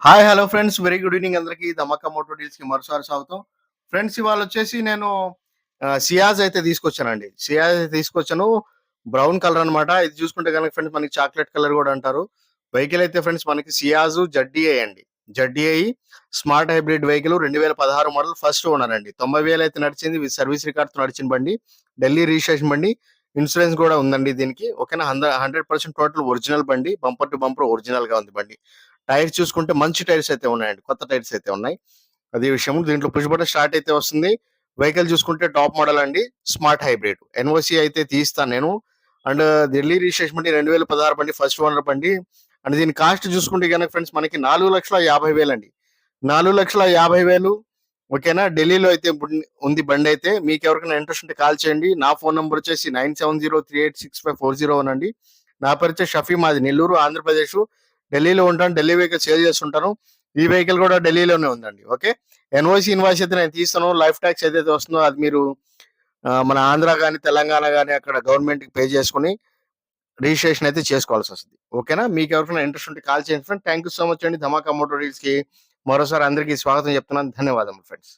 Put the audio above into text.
Hi hello friends, very good evening అందరికీ. ధమాకా motor డీల్స్కి మరోసారి స్వాగతం. ఫ్రెండ్స్, ఇవాళ వచ్చేసి నేను సియాజ్ అయితే తీసుకొచ్చానండి. సియాజ్ అయితే తీసుకొచ్చాను, బ్రౌన్ కలర్ అనమాట. ఇది చూసుకుంటే కనుక ఫ్రెండ్స్ మనకి చాక్లెట్ కలర్ కూడా అంటారు. వెహికల్ అయితే ఫ్రెండ్స్ మనకి సియాజ్ జడ్డీఐ అండి. ZDI smart hybrid vehicle 2016 model, first owner అండి. 90,000 అయితే నడిచింది, విత్ సర్వీస్ రికార్డ్తో నడిచిన బండి, ఢిల్లీ రిజిస్ట్రేషన్ బండి, ఇన్సూరెన్స్ కూడా ఉందండి దీనికి. ఓకేనా, 100% టోటల్ ఒరిజినల్ బండి, బంపర్ టు బంపర్ ఒరిజినల్ గా ఉంది బండి. టైర్స్ చూసుకుంటే మంచి టైర్స్ అయితే ఉన్నాయండి, కొత్త టైర్స్ అయితే ఉన్నాయి. అదే విషయం. దీంట్లో పుష్ బటన్ స్టార్ట్ అయితే వస్తుంది. వెహికల్ చూసుకుంటే టాప్ మోడల్ అండి, స్మార్ట్ హైబ్రిడ్. ఎన్ఓసి అయితే తీస్తాను నేను. అండ్ ఢిల్లీ రిజిస్ట్రేషన్ బండి, 2016 బండి, ఫస్ట్ ఓనర్ బండి. అండ్ దీని కాస్ట్ చూసుకుంటే కనుక ఫ్రెండ్స్ మనకి 4,50,000 అండి. 4,50,000. ఓకేనా, ఢిల్లీలో అయితే ఉంది బండి. అయితే మీకు ఎవరికైనా ఇంట్రెస్ట్ ఉంటే కాల్ చేయండి. నా ఫోన్ నెంబర్ వచ్చేసి 9703865401 అండి. నా పేరు వచ్చి షఫీ, మాది నెల్లూరు, ఆంధ్రప్రదేశ్. ఢిల్లీలో ఉంటాను, ఢిల్లీ వెహికల్ సేల్ చేస్తుంటాను. ఈ వెహికల్ కూడా ఢిల్లీలోనే ఉందండి. ఓకే, ఎన్ఓసి ఇన్వాయిస్ అయితే నేను తీస్తాను. లైఫ్ ట్యాక్స్ ఏదైతే వస్తుందో అది మీరు మన ఆంధ్ర కానీ తెలంగాణ కానీ అక్కడ గవర్నమెంట్కి పే చేసుకుని రిజిస్ట్రేషన్ అయితే చేసుకోవాల్సి వస్తుంది. ఓకేనా, మీకు ఎవరికైనా ఇంట్రెస్ట్ ఉంటే కాల్ చేయండి friend. Thank you so much అండి. ధమాకా మోటార్ డీల్స్కి మరోసారి అందరికీ స్వాగతం చెప్తున్నాను. ధన్యవాదములు ఫ్రెండ్స్.